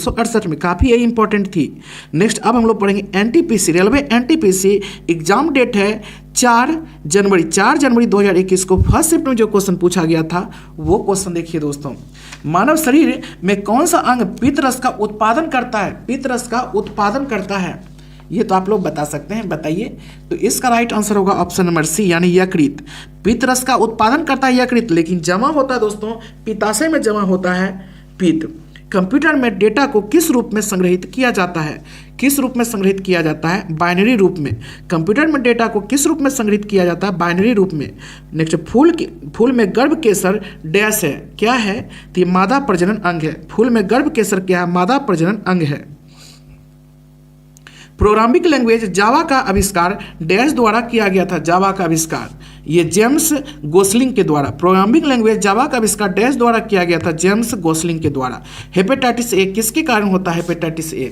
1968 में, काफ़ी यही इंपॉर्टेंट थी। नेक्स्ट अब हम लोग पढ़ेंगे NTPC, railway NTPC exam date है 4 जनवरी 2021 को फर्स्ट शिफ्ट में जो क्वेश्चन पूछा गया था वो क्वेश्चन देखिए दोस्तों। मानव शरीर में कौन सा अंग पित्त रस का उत्पादन करता है? पित्त रस का उत्पादन करता है, ये तो आप लोग बता सकते हैं, बताइए। तो इसका राइट आंसर होगा ऑप्शन नंबर सी, यानी यकृत। पित्त रस का उत्पादन करता है यकृत, लेकिन जमा होता है दोस्तों पित्ताशय में जमा होता है पित्त। कंप्यूटर में डेटा को किस रूप में संग्रहित किया जाता है? किस रूप में संग्रहित किया जाता है? बाइनरी रूप में। कंप्यूटर में डेटा को किस रूप में संग्रहित किया जाता है? बाइनरी रूप में। नेक्स्ट, फूल में गर्भ केसर डैश है, क्या है? तो ये मादा प्रजनन अंग है। फूल में गर्भ केसर क्या है? मादा प्रजनन अंग है। प्रोग्रामिंग लैंग्वेज जावा का आविष्कार डैश द्वारा किया गया था। जावा का आविष्कार ये जेम्स गोसलिंग के द्वारा। प्रोग्रामिंग लैंग्वेज जावा का आविष्कार डैश द्वारा किया गया था, जेम्स गोसलिंग के द्वारा। हेपेटाइटिस ए किसके कारण होता है? हेपेटाइटिस ए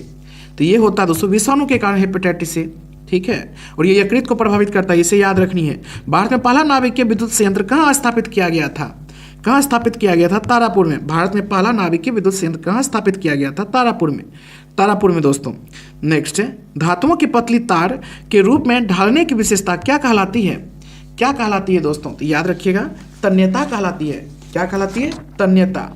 तो ये होता है दोस्तों विषाणु के कारण हेपेटाइटिस ए, ठीक है। और ये यकृत को प्रभावित करता है, इसे याद रखनी है। भारत में पहला नाभिकीय विद्युत संयंत्र कहाँ स्थापित किया गया था? कहाँ स्थापित किया गया था? तारापुर में। भारत में पहला नाभिकीय विद्युत संयंत्र कहाँ स्थापित किया गया था? तारापुर में। तारापुर में दोस्तों। नेक्स्ट, धातुओं की पतली तार के रूप में ढालने की विशेषता क्या कहलाती है? क्या कहलाती है दोस्तों? तो याद रखिएगा, तन्यता कहलाती है। क्या कहलाती है? तन्यता,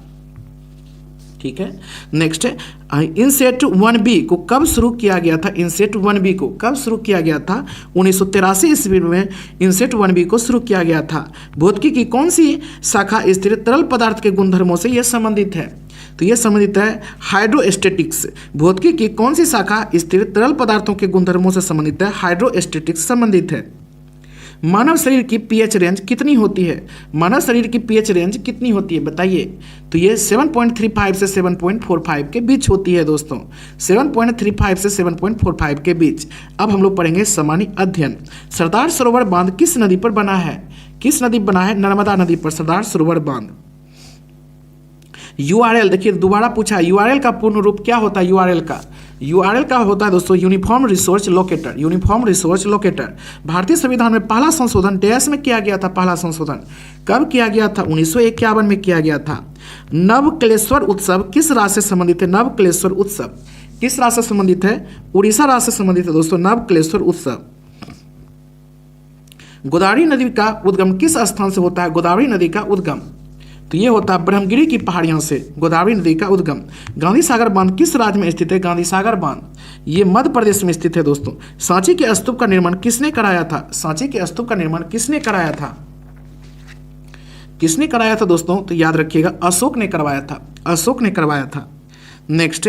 ठीक है। नेक्स्ट, इनसेट 1B को कब शुरू किया गया था? इनसेट 1B को कब शुरू किया गया था? 1983 ईस्वी में इनसेट 1B को शुरू किया गया था। भौतिकी की कौन सी शाखा स्थिर तरल पदार्थ के गुणधर्मों से यह संबंधित है? तो यह संबंधित है हाइड्रोस्टैटिक्स। भौतिकी की कौन सी शाखा स्थिर तरल पदार्थों के गुणधर्मों से संबंधित है? हाइड्रोस्टैटिक्स संबंधित है। मानव शरीर की पीएच रेंज कितनी होती है? मानव शरीर की पीएच रेंज कितनी होती है बताइए? तो ये 7.35 से 7.45 के बीच होती है दोस्तों। 7.35 से 7.45 के बीच। अब हम लोग पढ़ेंगे सामान्य अध्ययन। सरदार सरोवर बांध किस नदी पर बना है? किस नदी पर बना है? नर्मदा नदी पर सरदार सरोवर बांध। यूआरएल देखिए दोबारा पूछा, यूआरएल का पूर्ण रूप क्या होता है? यूआरएल का होता है दोस्तों uniform resource locator. Uniform resource locator. भारतीय संविधान में पहला संशोधन डैश में किया गया था? पहला संशोधन कब किया गया था? 1951 में किया गया था। नवकलेश्वर उत्सव किस राज्य से संबंधित है? नवकलेश्वर उत्सव किस राज्य से संबंधित है? उड़ीसा राज्य से संबंधित है दोस्तों नवकलेश्वर उत्सव। गोदावरी नदी का उद्गम किस स्थान से होता है? गोदावरी नदी का उद्गम तो ये होता है ब्रह्मगिरी की पहाड़ियों से गोदावरी नदी का उद्गम। गांधी सागर बांध किस राज्य में स्थित है? गांधी सागर बांध ये मध्य प्रदेश में स्थित है दोस्तों। सांची के स्तूप का निर्माण किसने कराया था? सांची के स्तूप का निर्माण किसने कराया था? किसने कराया था दोस्तों? तो याद रखिएगा अशोक ने करवाया था। अशोक ने करवाया था। नेक्स्ट,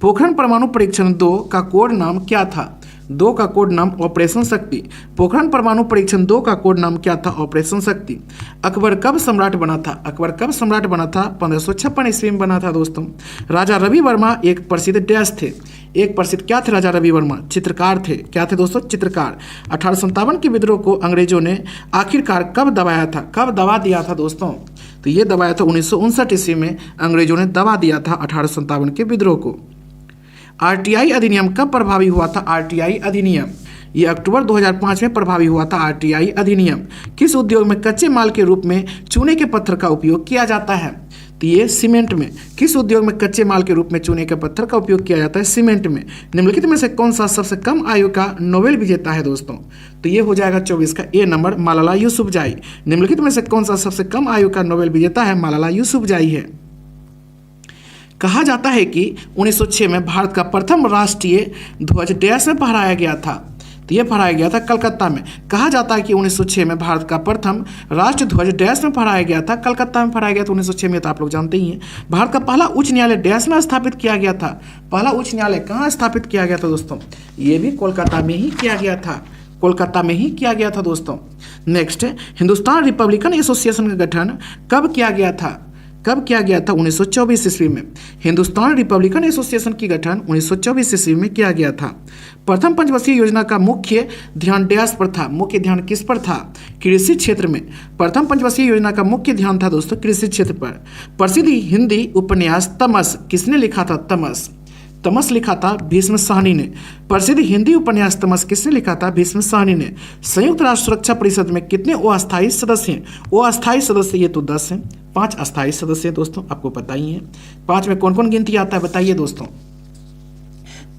पोखरण परमाणु परीक्षण 2 का कोड नाम क्या था? 2 का कोड नाम ऑपरेशन शक्ति। पोखरण परमाणु परीक्षण 2 का कोड नाम क्या था? ऑपरेशन शक्ति। अकबर कब सम्राट बना था? अकबर कब सम्राट बना था? 1556 ईस्वी में बना था दोस्तों। राजा रवि वर्मा एक प्रसिद्ध डैश थे। एक प्रसिद्ध क्या थे राजा रवि वर्मा? चित्रकार थे। क्या थे दोस्तों? चित्रकार। 1857 के विद्रोह को अंग्रेजों ने आखिरकार कब दबाया था? कब दबा दिया था दोस्तों? तो ये दबाया था 1959 ईस्वी में अंग्रेजों ने दबा दिया था 1857 के विद्रोह को। आरटीआई अधिनियम कब प्रभावी हुआ था? आरटीआई अधिनियम ये अक्टूबर 2005 में प्रभावी हुआ था। आरटीआई अधिनियम। किस उद्योग में कच्चे माल के रूप में चूने के पत्थर का उपयोग किया जाता है? तो ये सीमेंट में। किस उद्योग में कच्चे माल के रूप में चूने के पत्थर का उपयोग किया जाता है? सीमेंट में। निम्नलिखित में से कौन सा सबसे कम आयु का नोबेल विजेता है दोस्तों? तो ये हो जाएगा 24 का ए नंबर, मलाला यूसुफजाई। निम्नलिखित में से कौन सा सबसे कम आयु का नोबेल विजेता है? मलाला यूसुफजाई है। कहा जाता है कि 1906 में भारत का प्रथम राष्ट्रीय ध्वज डैश में फहराया गया था। तो ये फहराया गया था कलकत्ता में। कहा जाता है कि 1906 में भारत का प्रथम राष्ट्रीय ध्वज डैश में फहराया गया था? कलकत्ता में फहराया गया था 1906 में, तो आप लोग जानते ही हैं। भारत का पहला उच्च न्यायालय डैश में स्थापित किया गया था? पहला उच्च न्यायालय कहाँ स्थापित किया गया था दोस्तों? ये भी कोलकाता में ही किया गया था। कोलकाता में ही किया गया था दोस्तों। नेक्स्ट, हिंदुस्तान रिपब्लिकन एसोसिएशन का गठन कब किया गया था? कब किया गया था? 1924 ईस्वी में। हिंदुस्तान रिपब्लिकन एसोसिएशन की गठन 1924 ईस्वी में किया गया था। प्रथम पंचवर्षीय योजना का मुख्य ध्यान डैश पर था? मुख्य ध्यान किस पर था? कृषि क्षेत्र में। प्रथम पंचवर्षीय योजना का मुख्य ध्यान था दोस्तों कृषि क्षेत्र पर। प्रसिद्ध हिंदी उपन्यास तमस किसने लिखा था? तमस। तमस लिखा था भीष्म साहनी ने। प्रसिद्ध हिंदी उपन्यास तमस किसने लिखा था? भीष्म साहनी ने। संयुक्त राष्ट्र सुरक्षा परिषद में कितने अस्थायी सदस्य हैं? अस्थायी सदस्य ये तो 10 हैं। 5 अस्थायी सदस्य हैं दोस्तों, आपको पता ही है। 5 में कौन कौन गिनती आता है बताइए दोस्तों।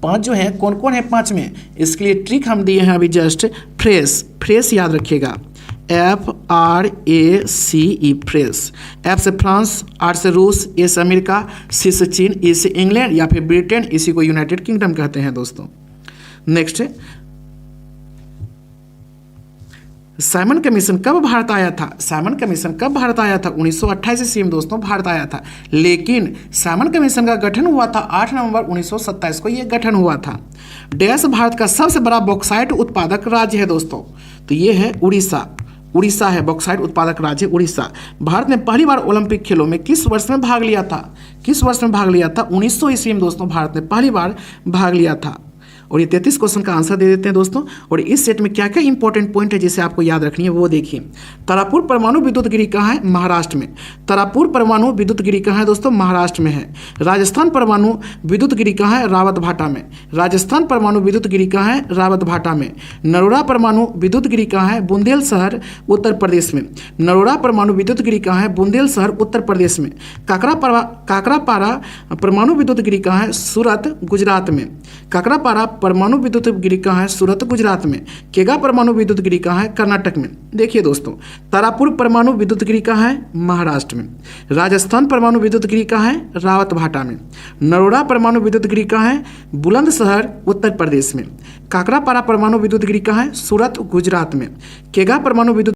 5 जो है कौन कौन है 5 में? इसके लिए ट्रिक हम दिए हैं अभी जस्ट। फ्रेस याद रखिएगा, FRACE फ्रेस। F से फ्रांस, R से रूस, A से अमेरिका, C से चीन, E से इंग्लैंड या फिर ब्रिटेन, इसी को यूनाइटेड किंगडम कहते हैं दोस्तों। नेक्स्ट है साइमन कमीशन कब भारत आया था? साइमन कमीशन कब भारत आया था? 1928 ईस्वी में दोस्तों भारत आया था। लेकिन साइमन कमीशन का गठन हुआ था 8 नवंबर 1927 को ये गठन हुआ था। देश भारत का सबसे बड़ा बॉक्साइट उत्पादक राज्य है दोस्तों, तो ये है उड़ीसा। उड़ीसा है बॉक्साइट उत्पादक राज्य उड़ीसा। भारत ने पहली बार ओलंपिक खेलों में किस वर्ष में भाग लिया था? किस वर्ष में भाग लिया था? 1900 ईस्वी में दोस्तों भारत ने पहली बार भाग लिया था। और ये 33 क्वेश्चन का आंसर दे देते हैं दोस्तों। और इस सेट में क्या क्या इंपॉर्टेंट पॉइंट है जिसे आपको याद रखनी है वो देखिए। तारापुर परमाणु विद्युत गिरी कहाँ है? महाराष्ट्र में। तारापुर परमाणु विद्युत गिरी कहाँ है दोस्तों? महाराष्ट्र में है। राजस्थान परमाणु विद्युत गिरी कहाँ है? रावतभाटा में। राजस्थान परमाणु विद्युत गिरी कहाँ है? रावतभाटा में। नरोरा परमाणु विद्युत गिरी कहाँ है? बुंदेलशहर उत्तर प्रदेश में। नरोरा परमाणु विद्युत गिरी कहाँ है? बुंदेलशहर उत्तर प्रदेश में। काकरापारा परमाणु विद्युत गिरी कहाँ है? सूरत गुजरात में। काकरापारा परमाणु विद्युत गिरी कहाँ है? सूरत गुजरात में। केगा परमाणु विद्युत गिरी कहाँ है? कर्नाटक में। देखिए दोस्तों, तारापुर परमाणु विद्युत गिरी कहाँ है? महाराष्ट्र में। राजस्थान परमाणु विद्युत गिरी कहाँ है? रावतभाटा में। नरोरा परमाणु विद्युत गिरी कहाँ है? बुलंदशहर उत्तर प्रदेश में। काकरापारा परमाणु विद्युत गिरी कहाँ है? सूरत गुजरात में। केगा परमाणु विद्युत